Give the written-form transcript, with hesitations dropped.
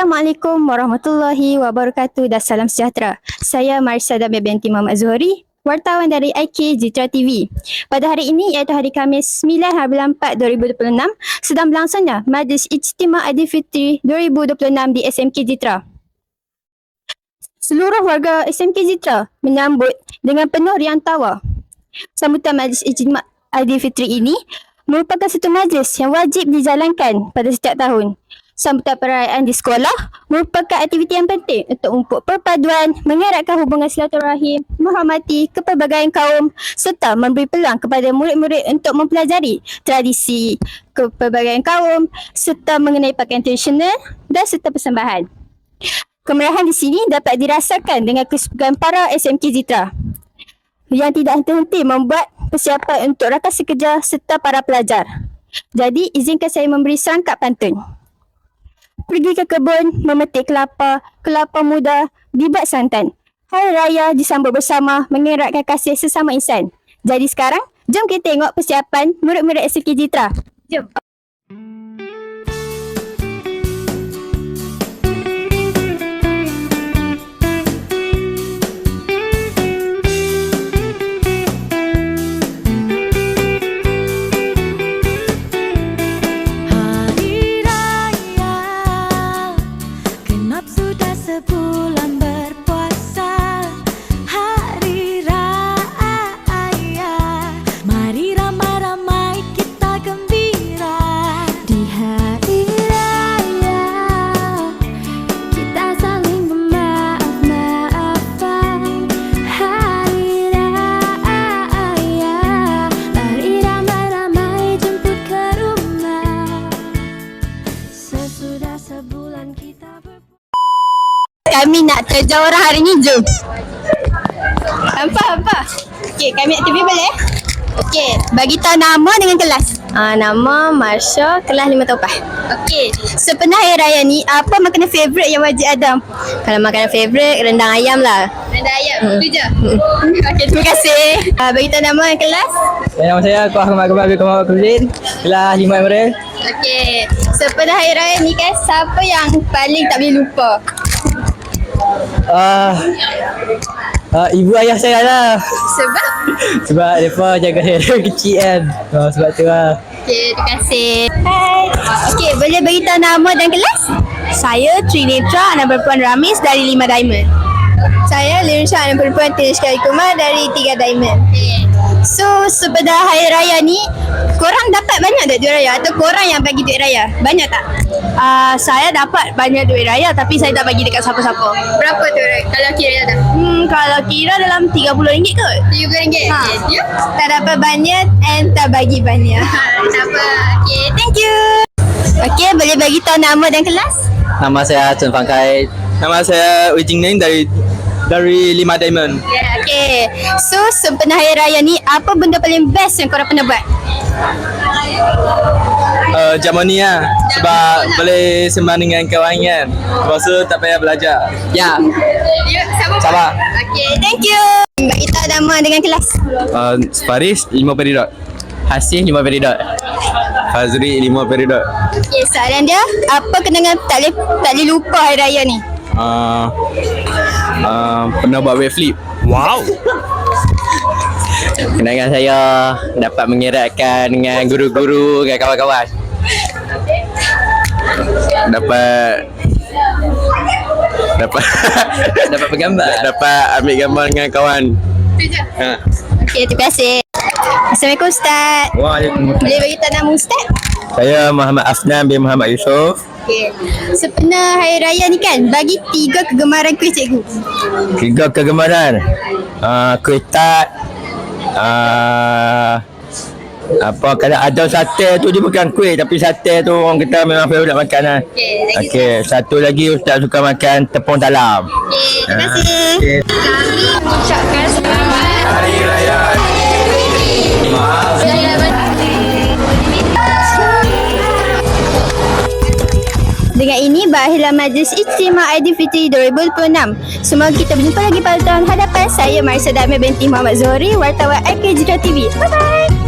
Assalamualaikum warahmatullahi wabarakatuh dan salam sejahtera. Saya Marisa Damia binti Muhammad Zuhri, wartawan dari IK Jitra TV. Pada hari ini iaitu hari Khamis 9 bulan 4 2026, sedang berlangsungnya Majlis Ijtima' Aidilfitri 2026 di SMK Jitra. Seluruh warga SMK Jitra menyambut dengan penuh riang tawa. Sambutan Majlis Ijtima' Aidilfitri ini merupakan satu majlis yang wajib dijalankan pada setiap tahun. Sambutan perayaan di sekolah merupakan aktiviti yang penting untuk perpaduan, mengeratkan hubungan silaturahim, menghormati kepelbagaian kaum serta memberi peluang kepada murid-murid untuk mempelajari tradisi kepelbagaian kaum serta mengenai pakaian tradisional dan serta persembahan. Kemerahan di sini dapat dirasakan dengan kesukaan para SMK Jitra yang tidak henti-henti membuat persiapan untuk rakan sekerja serta para pelajar. Jadi, izinkan saya memberi serangkap pantun. Pergi ke kebun, memetik kelapa muda, dibuat santan. Hari Raya disambut bersama, mengeratkan kasih sesama insan. Jadi sekarang, jom kita tengok persiapan murid-murid SMK Jitra. Jom. Kami nak terjawara hari ni, jom. Hampa. Okey, kami aktiviti boleh? Okey, bagi tahu nama dengan kelas. Nama Marsha, kelas 5 Taupah. Okey, sepenuh hari raya ni, apa makanan favourite yang wajib ada? Kalau makanan favourite, rendang ayam lah. Rendang ayam, itu je? Okey, terima kasih. Bagi tahu nama dengan kelas. Nama saya Aku Ahmad Kamal bin Kamal Kuzin, kelas 5 April. Okey, sepenuh hari raya ni kan, siapa yang paling tak boleh lupa? Ibu ayah saya lah. Sebab? Sebab mereka jaga saya dari kecil kan. Sebab tu lah. Okey, terima kasih. Hai. Okey, boleh beritahu nama dan kelas? Saya Trinetra, anak perempuan Ramis dari 5 Diamond. Saya Lirisha, anak perempuan Tinishka Kumar dari 3 Diamond. So, sepada hari raya ni, korang dapat banyak tak duit raya? Atau korang yang bagi duit raya? Banyak tak? Saya dapat banyak duit raya tapi saya tak bagi dekat siapa-siapa. Berapa tu kalau kira dah? Kalau kira dalam RM30 kot. RM30? Okay. Tak dapat banyak and tak bagi banyak. Tak apa. Okay, thank you. Okay, boleh bagi tahu nama dan kelas? Nama saya Chen Fang Kai. Nama saya Wei Jingning dari 5 Diamond. Okay. So, sempena hari raya ni, apa benda paling best yang korang pernah buat? Jamu ni lah. Sebab boleh sembang dengan kawan kan. Lepas tu tak payah belajar. Ya. Sabar. Okay, thank you. Bagi tahu nama dengan kelas. Faris 5 peridot. Hasih 5 peridot. Fazri 5 peridot. Okay, soalan dia, apa kenangan tak boleh lupa hari raya ni? Pernah buat wave flip. Wow. Kenangan saya dapat mengeratkan dengan guru-guru dan kawan-kawan. Dapat bergambar. Dapat ambil gambar dengan kawan. Okey, terima kasih. Assalamualaikum Ustaz. Waalaikumsalam. Boleh beritahu nama Ustaz? Saya Muhammad Afnan bin Muhammad Yusof. Okey. Sepenuh hari raya ni kan, bagi 3 kegemaran kuih cikgu. 3 kegemaran. Kuih tart. Kalau ada sate tu dia bukan kuih tapi sate tu orang kata memang favourite makan lah. Okey, satu lagi Ustaz suka makan tepung talam. Okey, terima kasih. Kami ucapkan selamat Hari Raya. Dengan ini berakhirlah Majlis Ijtima' Aidilfitri 2026. Semoga kita berjumpa lagi pada tahun hadapan. Saya Marisa Damia binti Muhammad Zuhri, wartawan IK Jitra TV. Bye bye.